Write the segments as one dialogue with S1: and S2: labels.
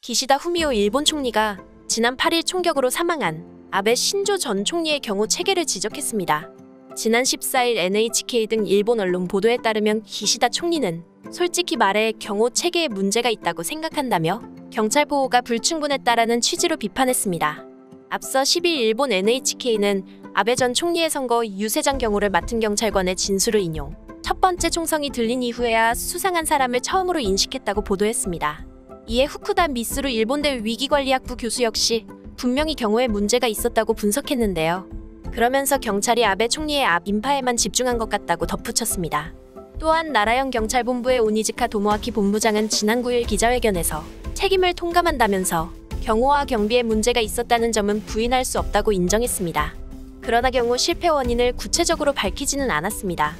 S1: 기시다 후미오 일본 총리가 지난 8일 총격으로 사망한 아베 신조 전 총리의 경우 체계를 지적했습니다. 지난 14일 NHK 등 일본 언론 보도에 따르면 기시다 총리는 솔직히 말해 경호 체계에 문제가 있다고 생각한다며 경찰 보호가 불충분했다라는 취지로 비판했습니다. 앞서 10일 일본 NHK는 아베 전 총리의 선거 유세장 경호를 맡은 경찰관의 진술을 인용. 첫 번째 총성이 들린 이후에야 수상한 사람을 처음으로 인식했다고 보도했습니다. 이에 후쿠다 미쓰루 일본대 위기관리학부 교수 역시 분명히 경호에 문제가 있었다고 분석했는데요. 그러면서 경찰이 아베 총리의 앞 인파에만 집중한 것 같다고 덧붙였습니다. 또한 나라형 경찰본부의 오니즈카 도모아키 본부장은 지난 9일 기자회견에서 책임을 통감한다면서 경호와 경비에 문제가 있었다는 점은 부인할 수 없다고 인정했습니다. 그러나 경호 실패 원인을 구체적으로 밝히지는 않았습니다.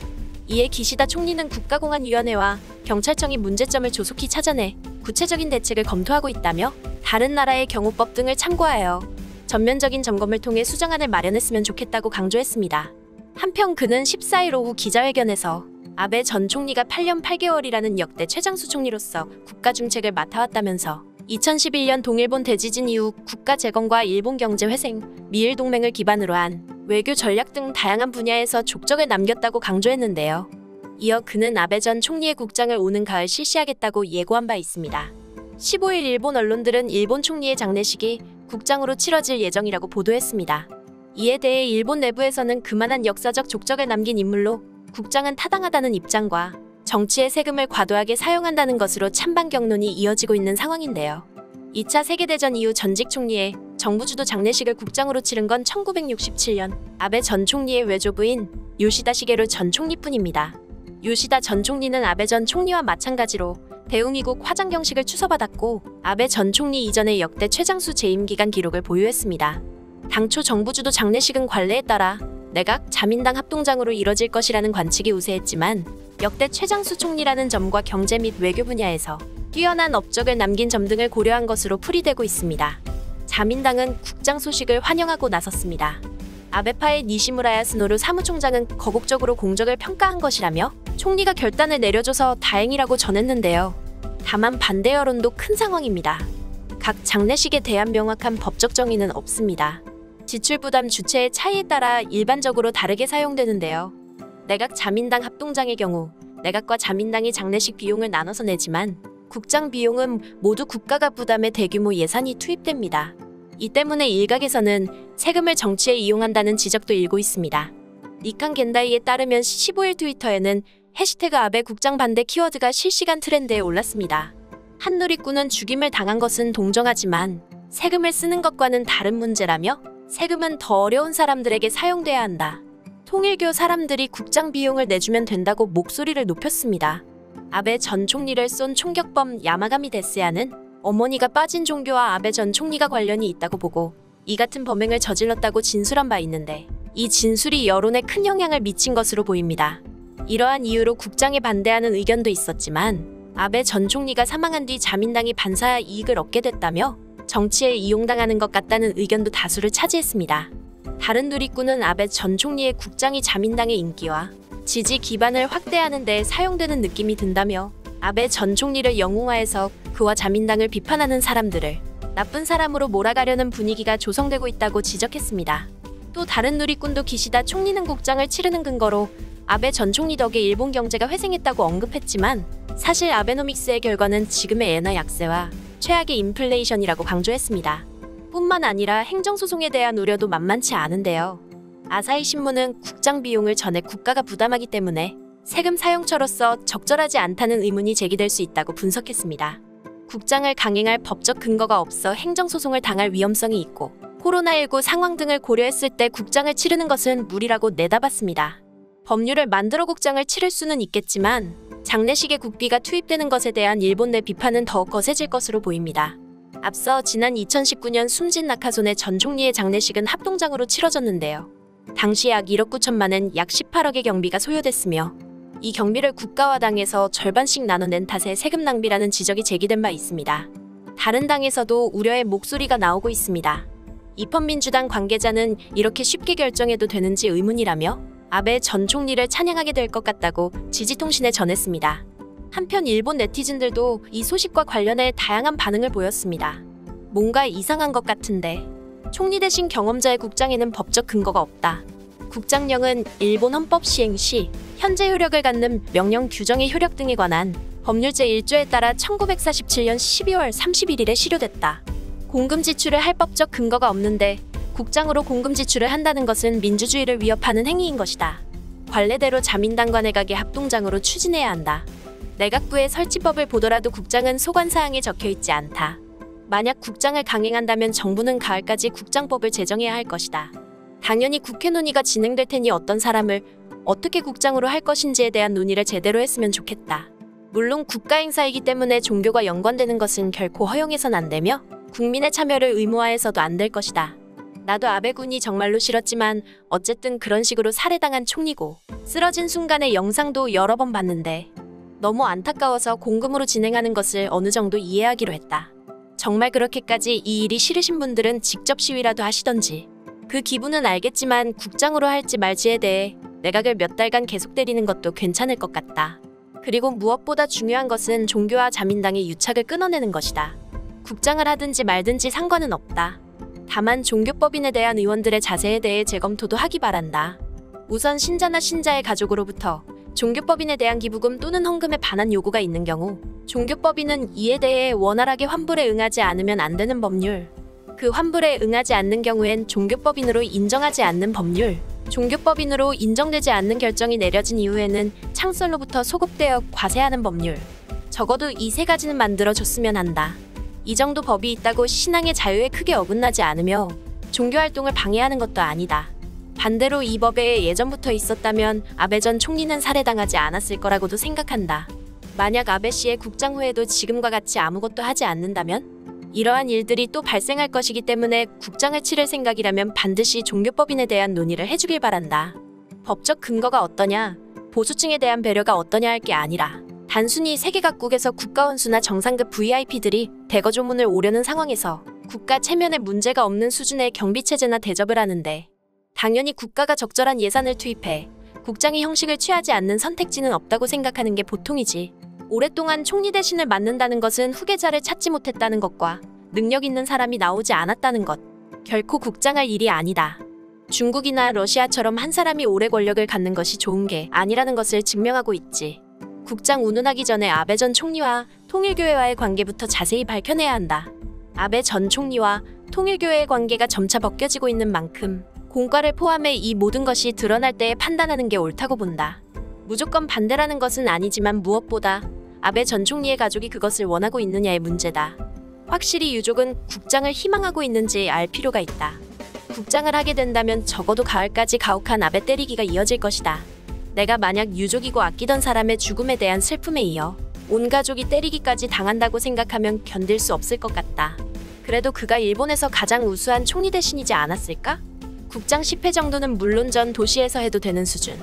S1: 이에 기시다 총리는 국가공안위원회와 경찰청이 문제점을 조속히 찾아내 구체적인 대책을 검토하고 있다며 다른 나라의 경호법 등을 참고하여 전면적인 점검을 통해 수정안을 마련했으면 좋겠다고 강조했습니다. 한편 그는 14일 오후 기자회견에서 아베 전 총리가 8년 8개월이라는 역대 최장수 총리로서 국가중책을 맡아왔다면서 2011년 동일본 대지진 이후 국가 재건과 일본 경제 회생, 미일 동맹을 기반으로 한 외교 전략 등 다양한 분야에서 족적을 남겼다고 강조했는데요. 이어 그는 아베 전 총리의 국장을 오는 가을 실시하겠다고 예고한 바 있습니다. 15일 일본 언론들은 일본 총리의 장례식이 국장으로 치러질 예정이라고 보도했습니다. 이에 대해 일본 내부에서는 그만한 역사적 족적을 남긴 인물로 국장은 타당하다는 입장과 정치의 세금을 과도하게 사용한다는 것으로 찬반 경론이 이어지고 있는 상황인데요. 2차 세계대전 이후 전직 총리의 정부 주도 장례식을 국장으로 치른 건 1967년 아베 전 총리의 외조부인 요시다 시게루 전 총리뿐입니다. 요시다 전 총리는 아베 전 총리와 마찬가지로 대웅이국 화장경식을 추서받았고 아베 전 총리 이전의 역대 최장수 재임 기간 기록을 보유했습니다. 당초 정부 주도 장례식은 관례에 따라 내각 자민당 합동장으로 이뤄질 것이라는 관측이 우세했지만 역대 최장수 총리라는 점과 경제 및 외교 분야에서 뛰어난 업적을 남긴 점 등을 고려한 것으로 풀이되고 있습니다. 자민당은 국장 소식을 환영하고 나섰습니다. 아베파의 니시무라 야스노루 사무총장은 거국적으로 공적을 평가한 것이라며 총리가 결단을 내려줘서 다행이라고 전했는데요. 다만 반대 여론도 큰 상황입니다. 각 장례식에 대한 명확한 법적 정의는 없습니다. 지출 부담 주체의 차이에 따라 일반적으로 다르게 사용되는데요. 내각 자민당 합동장의 경우 내각과 자민당이 장례식 비용을 나눠서 내지만 국장 비용은 모두 국가가 부담해 대규모 예산이 투입됩니다. 이 때문에 일각에서는 세금을 정치에 이용한다는 지적도 일고 있습니다. 니칸 겐다이에 따르면 15일 트위터에는 해시태그 아베 국장 반대 키워드가 실시간 트렌드에 올랐습니다. 한 누리꾼은 죽임을 당한 것은 동정하지만 세금을 쓰는 것과는 다른 문제라며 세금은 더 어려운 사람들에게 사용돼야 한다. 통일교 사람들이 국장 비용을 내주면 된다고 목소리를 높였습니다. 아베 전 총리를 쏜 총격범 야마가미 데스야는 어머니가 빠진 종교와 아베 전 총리가 관련이 있다고 보고 이 같은 범행을 저질렀다고 진술한 바 있는데 이 진술이 여론에 큰 영향을 미친 것으로 보입니다. 이러한 이유로 국장에 반대하는 의견도 있었지만 아베 전 총리가 사망한 뒤 자민당이 반사야 이익을 얻게 됐다며 정치에 이용당하는 것 같다는 의견도 다수를 차지했습니다. 다른 누리꾼은 아베 전 총리의 국장이 자민당의 인기와 지지 기반을 확대하는 데 사용되는 느낌이 든다며 아베 전 총리를 영웅화해서 그와 자민당을 비판하는 사람들을 나쁜 사람으로 몰아가려는 분위기가 조성되고 있다고 지적했습니다. 또 다른 누리꾼도 기시다 총리는 국장을 치르는 근거로 아베 전 총리 덕에 일본 경제가 회생했다고 언급했지만 사실 아베노믹스의 결과는 지금의 엔화 약세와 최악의 인플레이션이라고 강조했습니다. 뿐만 아니라 행정소송에 대한 우려도 만만치 않은데요. 아사히 신문은 국장 비용을 전액 국가가 부담하기 때문에 세금 사용처로서 적절하지 않다는 의문이 제기될 수 있다고 분석했습니다. 국장을 강행할 법적 근거가 없어 행정소송을 당할 위험성이 있고 코로나19 상황 등을 고려했을 때 국장을 치르는 것은 무리라고 내다봤습니다. 법률을 만들어 국장을 치를 수는 있겠지만 장례식에 국비가 투입되는 것에 대한 일본 내 비판은 더욱 거세질 것으로 보입니다. 앞서 지난 2019년 숨진 나카소네 전 총리의 장례식은 합동장으로 치러졌는데요. 당시 약 1억 9천만 엔 약 18억의 경비가 소요됐으며 이 경비를 국가와 당에서 절반씩 나눠낸 탓에 세금 낭비라는 지적이 제기된 바 있습니다. 다른 당에서도 우려의 목소리가 나오고 있습니다. 입헌민주당 관계자는 이렇게 쉽게 결정해도 되는지 의문이라며 아베 전 총리를 찬양하게 될 것 같다고 지지통신에 전했습니다. 한편 일본 네티즌들도 이 소식과 관련해 다양한 반응을 보였습니다. 뭔가 이상한 것 같은데. 총리 대신 경험자의 국장에는 법적 근거가 없다. 국장령은 일본 헌법 시행 시 현재 효력을 갖는 명령 규정의 효력 등에 관한 법률 제1조에 따라 1947년 12월 31일에 실효됐다. 공금 지출을 할 법적 근거가 없는데 국장으로 공금 지출을 한다는 것은 민주주의를 위협하는 행위인 것이다. 관례대로 자민당과 내각의 합동장으로 추진해야 한다. 내각부의 설치법을 보더라도 국장은 소관사항에 적혀있지 않다. 만약 국장을 강행한다면 정부는 가을까지 국장법을 제정해야 할 것이다. 당연히 국회 논의가 진행될 테니 어떤 사람을 어떻게 국장으로 할 것인지에 대한 논의를 제대로 했으면 좋겠다. 물론 국가행사이기 때문에 종교가 연관되는 것은 결코 허용해선 안 되며 국민의 참여를 의무화해서도 안 될 것이다. 나도 아베 군이 정말로 싫었지만 어쨌든 그런 식으로 살해당한 총리고 쓰러진 순간의 영상도 여러 번 봤는데 너무 안타까워서 공금으로 진행하는 것을 어느 정도 이해하기로 했다. 정말 그렇게까지 이 일이 싫으신 분들은 직접 시위라도 하시던지. 그 기분은 알겠지만 국장으로 할지 말지에 대해 내각을 몇 달간 계속 때리는 것도 괜찮을 것 같다. 그리고 무엇보다 중요한 것은 종교와 자민당의 유착을 끊어내는 것이다. 국장을 하든지 말든지 상관은 없다. 다만 종교법인에 대한 의원들의 자세에 대해 재검토도 하기 바란다. 우선 신자나 신자의 가족으로부터 종교법인에 대한 기부금 또는 헌금에 반한 요구가 있는 경우 종교법인은 이에 대해 원활하게 환불에 응하지 않으면 안 되는 법률, 그 환불에 응하지 않는 경우엔 종교법인으로 인정하지 않는 법률, 종교법인으로 인정되지 않는 결정이 내려진 이후에는 창설로부터 소급되어 과세하는 법률, 적어도 이 세 가지는 만들어줬으면 한다. 이 정도 법이 있다고 신앙의 자유에 크게 어긋나지 않으며 종교활동을 방해하는 것도 아니다. 반대로 이 법에 예전부터 있었다면 아베 전 총리는 살해당하지 않았을 거라고도 생각한다. 만약 아베 씨의 국장 후에도 지금과 같이 아무것도 하지 않는다면? 이러한 일들이 또 발생할 것이기 때문에 국장을 치를 생각이라면 반드시 종교법인에 대한 논의를 해주길 바란다. 법적 근거가 어떠냐, 보수층에 대한 배려가 어떠냐 할 게 아니라 단순히 세계각국에서 국가원수나 정상급 VIP들이 대거조문을 오려는 상황에서 국가 체면에 문제가 없는 수준의 경비체제나 대접을 하는데 당연히 국가가 적절한 예산을 투입해 국장이 형식을 취하지 않는 선택지는 없다고 생각하는 게 보통이지. 오랫동안 총리 대신을 맡는다는 것은 후계자를 찾지 못했다는 것과 능력 있는 사람이 나오지 않았다는 것, 결코 국장할 일이 아니다. 중국이나 러시아처럼 한 사람이 오래 권력을 갖는 것이 좋은 게 아니라는 것을 증명하고 있지. 국장 운운하기 전에 아베 전 총리와 통일교회와의 관계부터 자세히 밝혀내야 한다. 아베 전 총리와 통일교회의 관계가 점차 벗겨지고 있는 만큼 공과를 포함해 이 모든 것이 드러날 때에 판단하는 게 옳다고 본다. 무조건 반대라는 것은 아니지만 무엇보다 아베 전 총리의 가족이 그것을 원하고 있느냐의 문제다. 확실히 유족은 국장을 희망하고 있는지 알 필요가 있다. 국장을 하게 된다면 적어도 가을까지 가혹한 아베 때리기가 이어질 것이다. 내가 만약 유족이고 아끼던 사람의 죽음에 대한 슬픔에 이어 온 가족이 때리기까지 당한다고 생각하면 견딜 수 없을 것 같다. 그래도 그가 일본에서 가장 우수한 총리 대신이지 않았을까? 국장 10회 정도는 물론 전 도시에서 해도 되는 수준.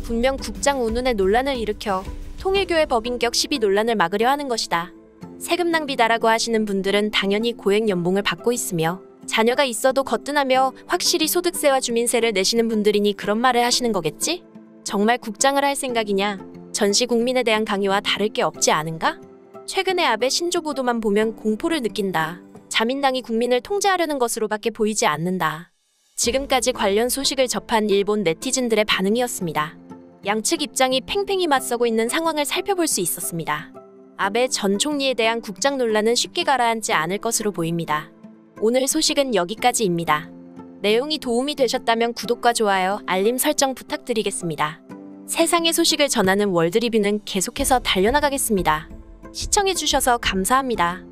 S1: 분명 국장 운운에 논란을 일으켜 통일교회 법인격 시비 논란을 막으려 하는 것이다. 세금 낭비다라고 하시는 분들은 당연히 고액 연봉을 받고 있으며 자녀가 있어도 거뜬하며 확실히 소득세와 주민세를 내시는 분들이니 그런 말을 하시는 거겠지? 정말 국장을 할 생각이냐? 전시 국민에 대한 강요와 다를 게 없지 않은가? 최근의 아베 신조 보도만 보면 공포를 느낀다. 자민당이 국민을 통제하려는 것으로밖에 보이지 않는다. 지금까지 관련 소식을 접한 일본 네티즌들의 반응이었습니다. 양측 입장이 팽팽히 맞서고 있는 상황을 살펴볼 수 있었습니다. 아베 전 총리에 대한 국장 논란은 쉽게 가라앉지 않을 것으로 보입니다. 오늘 소식은 여기까지입니다. 내용이 도움이 되셨다면 구독과 좋아요, 알림 설정 부탁드리겠습니다. 세상의 소식을 전하는 월드리뷰는 계속해서 달려나가겠습니다. 시청해주셔서 감사합니다.